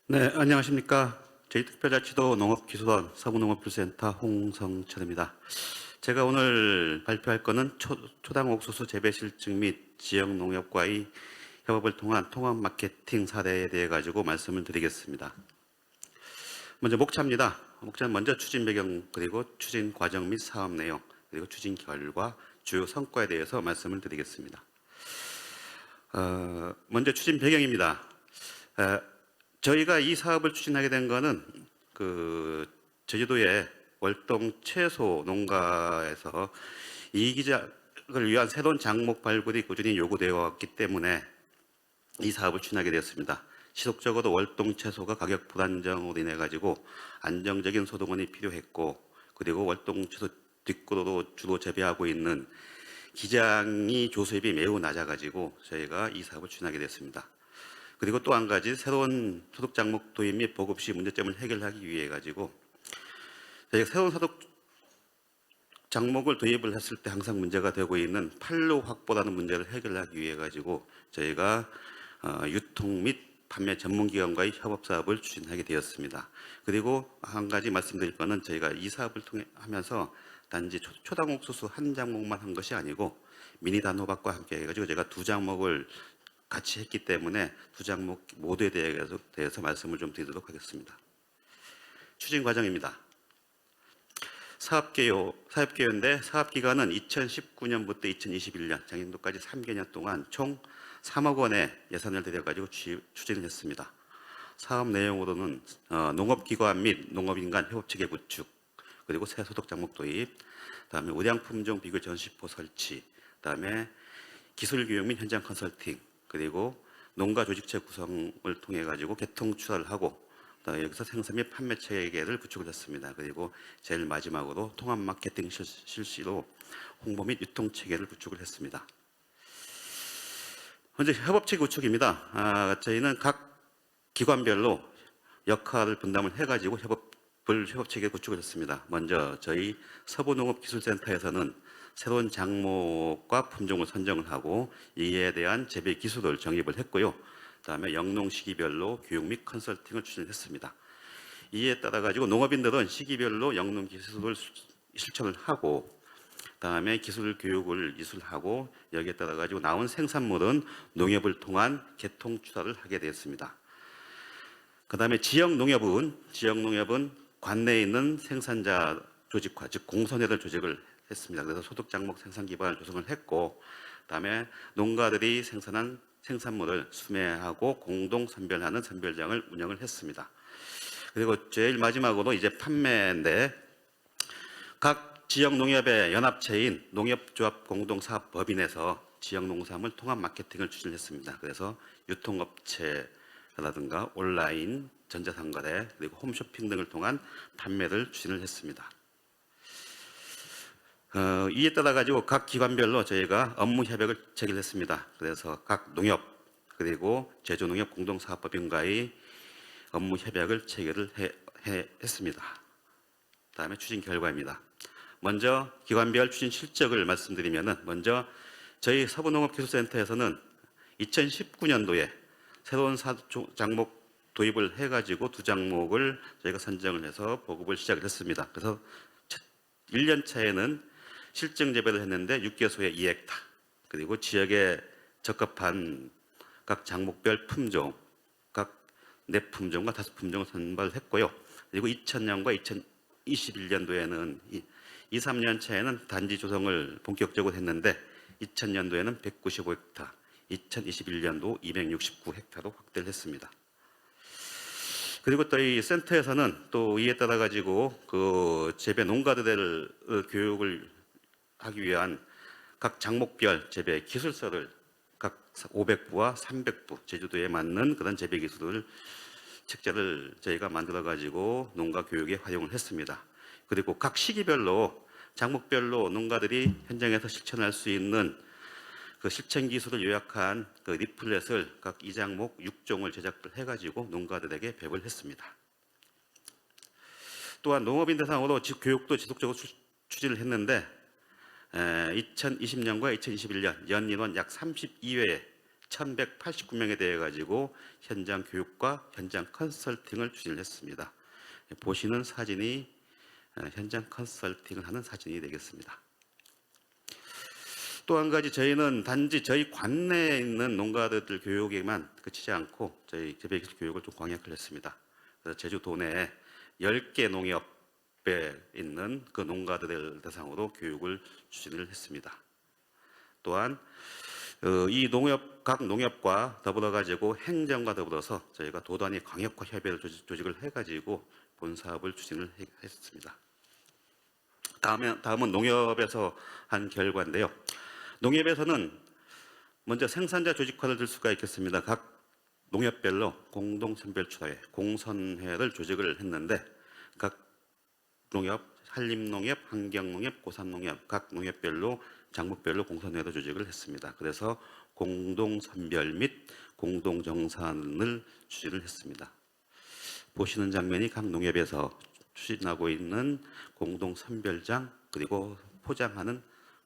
네, 안녕하십니까. 제2특별자치도 농업기술원 서부농업기술센터 홍성철입니다. 제가 오늘 발표할 것은 초당 옥수수 재배 실증 및 지역농협과의 협업을 통한 통합 마케팅 사례에 대해 가지고 말씀을 드리겠습니다. 먼저 목차입니다. 목차는 먼저 추진 배경, 그리고 추진 과정 및 사업 내용, 그리고 추진 결과, 주요 성과에 대해서 말씀을 드리겠습니다. 먼저 추진 배경입니다. 저희가 이 사업을 추진하게 된 것은 제주도의 월동 채소 농가에서 이기작을 위한 새로운 작목 발굴이 꾸준히 요구되어 왔기 때문에 이 사업을 추진하게 되었습니다. 지속적으로 월동 채소가 가격 불안정으로 인해 가지고 안정적인 소득원이 필요했고, 그리고 월동 채소 뒷구로로 주로 재배하고 있는 기장이 조수입이 매우 낮아 가지고 저희가 이 사업을 추진하게 됐습니다. 그리고 또 한 가지 새로운 소득 작목 도입 및 보급 시 문제점을 해결하기 위해 가지고 저희가 새로운 소득 작목을 도입을 했을 때 항상 문제가 되고 있는 판로 확보라는 문제를 해결하기 위해 가지고 저희가 유통 및 판매 전문기관과의 협업 사업을 추진하게 되었습니다. 그리고 한 가지 말씀드릴 거는 저희가 이 사업을 통해 하면서 단지 초당 옥수수 한 작목만 한 것이 아니고 미니 단호박과 함께 해가지고 제가 두 작목을 같이 했기 때문에 두 작목 모두에 대해서 말씀을 좀 드리도록 하겠습니다. 추진 과정입니다. 사업계획인데 사업기간은 2019년부터 2021년 작년도까지 3개년 동안 총 3억 원의 예산을 들여가지고 추진을 했습니다. 사업 내용으로는 농업기관 및 농업인간 협업체계 구축, 그리고 새 소득 작목 도입, 그다음에 우량품종 비교 전시포 설치, 그다음에 기술 교육 및 현장 컨설팅, 그리고 농가 조직체 구성을 통해 가지고 개통 출하를 하고 여기서 생산 및 판매 체계를 구축을 했습니다. 그리고 제일 마지막으로 통합 마케팅 실시로 홍보 및 유통 체계를 구축을 했습니다. 먼저 협업체 구축입니다. 저희는 각 기관별로 역할을 분담을 해가지고 협업체계 구축을 했습니다. 먼저 저희 서부농업기술센터에서는 새로운 작목과 품종을 선정을 하고 이에 대한 재배 기술을 정립을 했고요. 그다음에 영농 시기별로 교육 및 컨설팅을 추진했습니다. 이에 따라 가지고 농업인들은 시기별로 영농 기술을 실천을 하고, 그다음에 기술 교육을 이수하고, 여기에 따라 가지고 나온 생산물은 농협을 통한 개통 출하를 하게 되었습니다. 그다음에 지역 농협은 관내에 있는 생산자 조직화, 즉 공선회를 조직을 했습니다. 그래서 소득 작목 생산 기반을 조성을 했고, 그다음에 농가들이 생산한 생산물을 수매하고 공동 선별하는 선별장을 운영을 했습니다. 그리고 제일 마지막으로 이제 판매인데 각 지역 농협의 연합체인 농협조합 공동사업법인에서 지역 농산물 통합 마케팅을 추진했습니다. 그래서 유통업체라든가 온라인 전자상거래 그리고 홈쇼핑 등을 통한 판매를 추진을 했습니다. 이에 따라 가지고 각 기관별로 저희가 업무 협약을 체결했습니다. 그래서 각 농협 그리고 제조농협 공동사업법인과의 업무 협약을 체결을 했습니다. 다음에 추진 결과입니다. 먼저 기관별 추진 실적을 말씀드리면은, 먼저 저희 서부농업기술센터에서는 2019년도에 새로운 작목 도입을 해가지고 두 작목을 저희가 선정을 해서 보급을 시작을 했습니다. 그래서 1년 차에는 실증 재배를 했는데 6개소의 2헥타, 그리고 지역에 적합한 각 작목별 품종, 각 4품종과 5품종을 선발했고요. 그리고 2000년과 2021년도에는 2, 3년 차에는 단지 조성을 본격적으로 했는데 2000년도에는 195헥타, 2021년도 269헥타로 확대를 했습니다. 그리고 또 이 센터에서는 또 이에 따라 가지고 재배 농가들의 교육을 하기 위한 각 작목별 재배 기술서를 각 500부와 300부 제주도에 맞는 그런 재배 기술을 책자를 저희가 만들어 가지고 농가 교육에 활용을 했습니다. 그리고 각 시기별로 작목별로 농가들이 현장에서 실천할 수 있는 그 실천 기술을 요약한 그 리플렛을 각 2작목 6종을 제작을 해가지고 농가들에게 배부를 했습니다. 또한 농업인 대상으로 교육도 지속적으로 추진을 했는데 2020년과 2021년 연인원 약 32회 1189명에 대해 가지고 현장 교육과 현장 컨설팅을 추진을 했습니다. 보시는 사진이 현장 컨설팅을 하는 사진이 되겠습니다. 또 한 가지, 저희는 단지 저희 관내에 있는 농가들 교육에만 그치지 않고 저희 재배기술 교육을 좀 광역을 했습니다. 그래서 제주도 내에 10개 농협에 있는 그 농가들 대상으로 교육을 추진을 했습니다. 또한 이 각 농협과 더불어 가지고 행정과 더불어서 저희가 도단위 광역화 협의회를 조직을 해가지고 본 사업을 추진을 했습니다. 다음은 농협에서 한 결과인데요. 농협에서는 먼저 생산자 조직화를 들 수가 있겠습니다. 각 농협별로 공동선별출하회, 공선회를 조직을 했는데 각 농협, 한림농협, 환경농협, 고산농협 각 농협별로 장목별로 공선회도 조직을 했습니다. 그래서 공동선별 및 공동정산을 추진을 했습니다. 보시는 장면이 각 농협에서 추진하고 있는 공동선별장 그리고 포장하는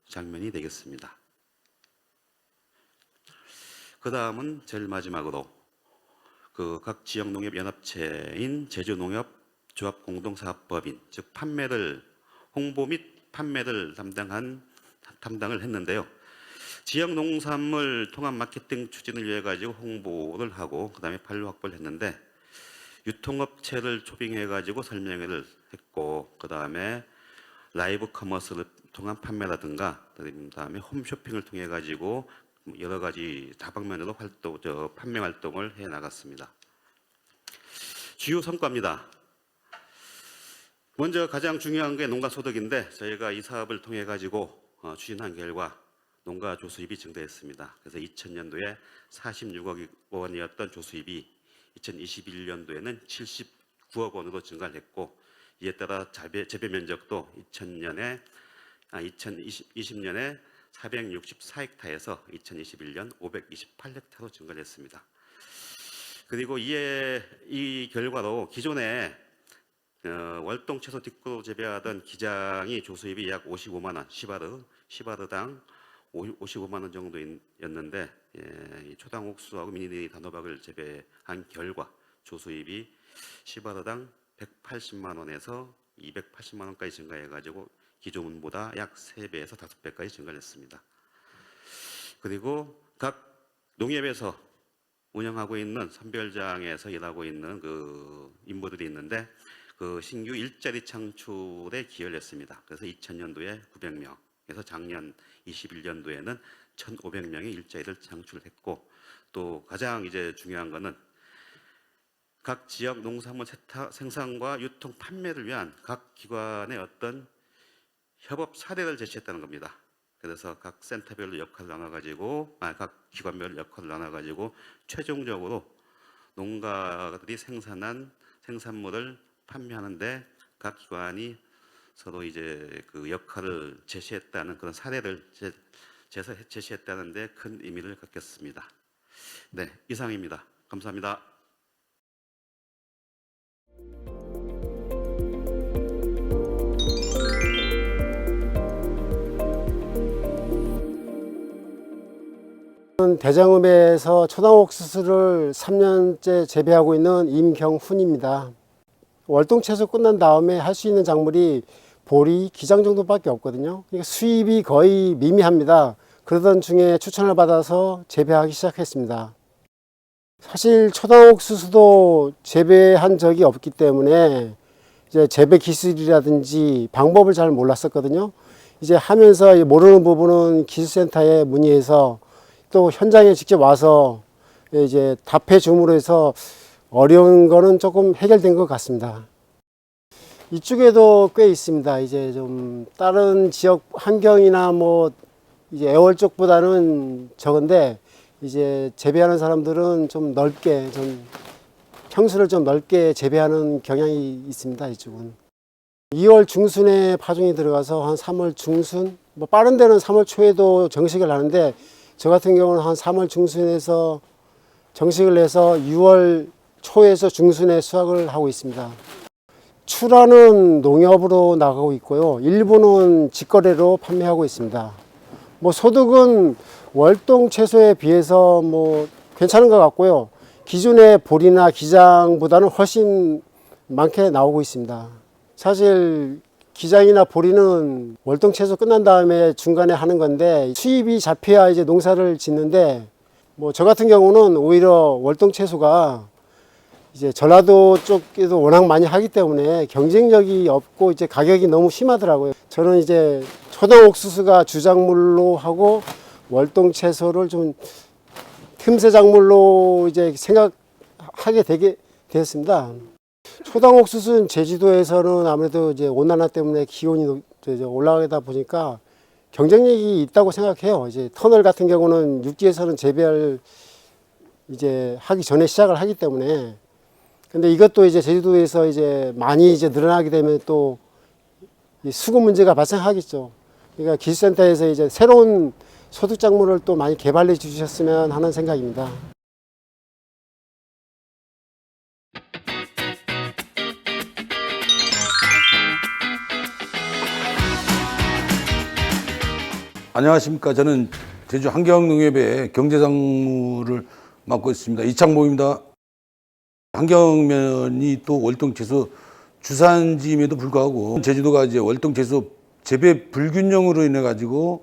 장면이 되겠습니다. 그 다음은 제일 마지막으로 그 각 지역농협 연합체인 제주농협 조합공동사업법인, 즉 홍보 및 판매를 담당을 했는데요. 지역 농산물 통합 마케팅 추진을 위해 가지고 홍보를 하고 그다음에 판로 확보를 했는데 유통업체를 초빙해 가지고 설명회를 했고 그다음에 라이브 커머스를 통한 판매라든가 그다음에 홈쇼핑을 통해 가지고 여러 가지 다방면으로 판매 활동을 해 나갔습니다. 주요 성과입니다. 먼저 가장 중요한 게 농가 소득인데 저희가 이 사업을 통해 가지고 추진한 결과 농가 조수입이 증대했습니다. 그래서 2000년도에 46억 원이었던 조수입이 2021년도에는 79억 원으로 증가를 했고 이에 따라 재배 면적도 2020년에 464헥타에서 2021년 528헥타로 증가를 했습니다. 그리고 이 결과로 기존에 월동 채소 뒷구로 재배하던 기장이 조수입이 약 55만 원, 시바르당 55만 원 정도였는데 이 초당 옥수수하고 미니 단호박을 재배한 결과 조수입이 시바르당 180만 원에서 280만 원까지 증가해 가지고 기존보다 약 3배에서 5배까지 증가를 했습니다. 그리고 각 농협에서 운영하고 있는 선별장에서 일하고 있는 그 인부들이 있는데 그 신규 일자리 창출에 기여를 했습니다. 그래서 2000년도에 900명에서 작년 21년도에는 1,500명의 일자리를 창출했고 또 가장 이제 중요한 거는 각 지역 농산물 생산과 유통 판매를 위한 각 기관의 어떤 협업 사례를 제시했다는 겁니다. 그래서 각 센터별로 역할을 나눠가지고 각 기관별로 역할을 나눠가지고 최종적으로 농가들이 생산한 생산물을 판매하는데 각 기관이 서로 이제 그 역할을 제시했다는 그런 사례를 제시했다는데 큰 의미를 갖겠습니다. 네, 이상입니다. 감사합니다. 대장읍에서 초당옥수수를 3년째 재배하고 있는 임경훈입니다. 월동채소 끝난 다음에 할 수 있는 작물이 보리, 기장 정도밖에 없거든요. 그러니까 수입이 거의 미미합니다. 그러던 중에 추천을 받아서 재배하기 시작했습니다. 사실 초당옥수수도 재배한 적이 없기 때문에 이제 재배 기술이라든지 방법을 잘 몰랐었거든요. 이제 하면서 모르는 부분은 기술센터에 문의해서 또 현장에 직접 와서 이제 답해 줌으로 해서 어려운 거는 조금 해결된 것 같습니다. 이쪽에도 꽤 있습니다. 이제 좀 다른 지역 환경이나 뭐 이제 애월 쪽보다는 적은데 이제 재배하는 사람들은 좀 넓게 평수를 좀 넓게 재배하는 경향이 있습니다. 이쪽은 2월 중순에 파종이 들어가서 한 3월 중순, 뭐 빠른 데는 3월 초에도 정식을 하는데 저 같은 경우는 한 3월 중순에서 정식을 해서 6월 초에서 중순에 수확을 하고 있습니다. 출하는 농협으로 나가고 있고요. 일부는 직거래로 판매하고 있습니다. 뭐 소득은 월동 채소에 비해서 뭐 괜찮은 것 같고요. 기존의 보리나 기장보다는 훨씬 많게 나오고 있습니다. 사실 기장이나 보리는 월동 채소 끝난 다음에 중간에 하는 건데 수입이 잡혀야 이제 농사를 짓는데 뭐 저 같은 경우는 오히려 월동 채소가 이제 전라도 쪽에도 워낙 많이 하기 때문에 경쟁력이 없고 이제 가격이 너무 심하더라고요. 저는 이제 초당 옥수수가 주작물로 하고 월동 채소를 좀 틈새 작물로 이제 생각하게 되게 되었습니다. 초당 옥수수는 제주도에서는 아무래도 이제 온난화 때문에 기온이 올라가다 보니까 경쟁력이 있다고 생각해요. 이제 터널 같은 경우는 육지에서는 재배를 이제 하기 전에 시작을 하기 때문에. 근데 이것도 이제 제주도에서 이제 많이 이제 늘어나게 되면 또 수급 문제가 발생하겠죠. 그러니까 기술센터에서 이제 새로운 소득 작물을 또 많이 개발해 주셨으면 하는 생각입니다. 안녕하십니까. 저는 제주 한경농협의 경제상무를 맡고 있습니다. 이창모입니다. 한경면이 또 월동채소 주산지임에도 불구하고 제주도가 이제 월동채소 재배 불균형으로 인해 가지고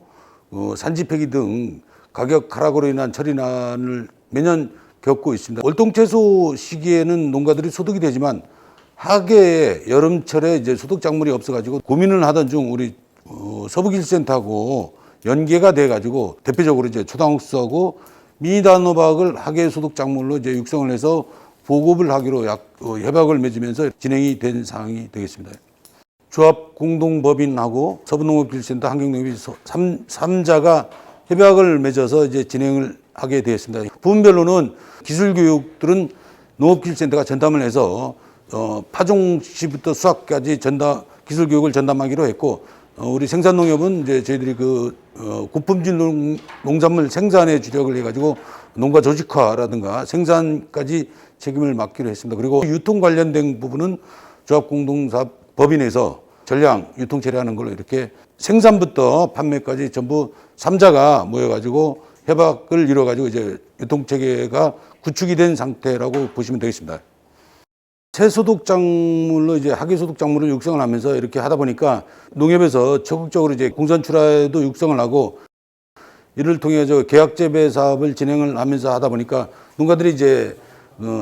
산지 폐기 등 가격 하락으로 인한 처리난을 매년 겪고 있습니다. 월동채소 시기에는 농가들이 소득이 되지만 하계에 여름철에 이제 소득 작물이 없어가지고 고민을 하던 중 우리 서부길센터하고 연계가 돼가지고 대표적으로 이제 초당옥수수하고 미니단호박을 하계 소득 작물로 이제 육성을 해서 보급을 하기로 협약을 맺으면서 진행이 된 상황이 되겠습니다. 조합 공동법인하고 서부농업기술센터 한경농협이 3자가 협약을 맺어서 이제 진행을 하게 되었습니다. 부분별로는 기술교육들은 농업기술센터가 전담을 해서 파종 시부터 수확까지 기술교육을 전담하기로 했고, 우리 생산농협은 이제 저희들이 고품질 농산물 생산에 주력을 해가지고 농가 조직화라든가 생산까지 책임을 맡기로 했습니다. 그리고 유통 관련된 부분은 조합공동사업 법인에서 전량 유통 처리하는 걸로 이렇게 생산부터 판매까지 전부 3자가 모여가지고 협약을 이뤄가지고 이제 유통 체계가 구축이 된 상태라고 보시면 되겠습니다. 새소득 작물로 이제 하계소득 작물을 육성을 하면서 이렇게 하다 보니까 농협에서 적극적으로 이제 공산 출하에도 육성을 하고 이를 통해 계약 재배 사업을 진행을 하면서 하다 보니까 농가들이 이제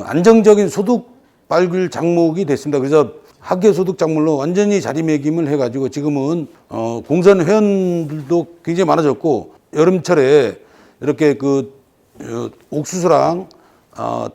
안정적인 소득 발굴 작목이 됐습니다. 그래서 하계소득 작물로 완전히 자리매김을 해가지고 지금은 공산 회원들도 굉장히 많아졌고 여름철에 이렇게 옥수수랑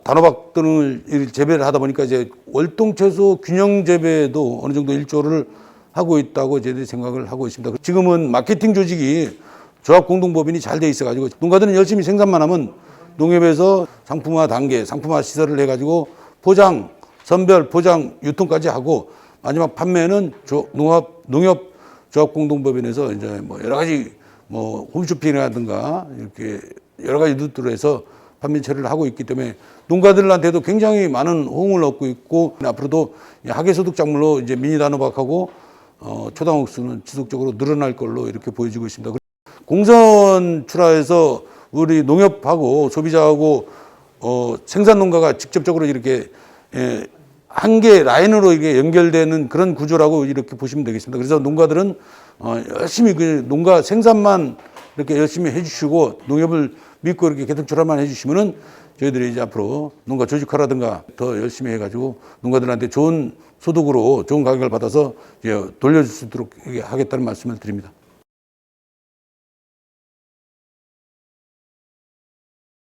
단호박 등을 재배를 하다 보니까 이제 월동채소 균형 재배도 어느 정도 일조를 하고 있다고 저희들이 생각을 하고 있습니다. 지금은 마케팅 조직이 조합공동법인이 잘 돼 있어가지고 농가들은 열심히 생산만 하면 농협에서 상품화 단계, 상품화 시설을 해가지고 포장, 선별, 포장, 유통까지 하고 마지막 판매는 농협 조합공동법인에서 이제 여러 가지 홈쇼핑이라든가 이렇게 여러 가지 루트로 해서 판매 처리를 하고 있기 때문에 농가들한테도 굉장히 많은 호응을 얻고 있고 앞으로도 하계소득 작물로 이제 미니단호박하고 초당옥수수는 지속적으로 늘어날 걸로 이렇게 보여지고 있습니다. 공선 출하에서 우리 농협하고 소비자하고 생산 농가가 직접적으로 이렇게 한 개 라인으로 이게 연결되는 그런 구조라고 이렇게 보시면 되겠습니다. 그래서 농가들은 열심히 농가 생산만 이렇게 열심히 해주시고 농협을 믿고 이렇게 계속 출하만 해주시면은 저희들이 이제 앞으로 농가 조직화라든가 더 열심히 해가지고 농가들한테 좋은 소득으로 좋은 가격을 받아서 돌려줄 수 있도록 하겠다는 말씀을 드립니다.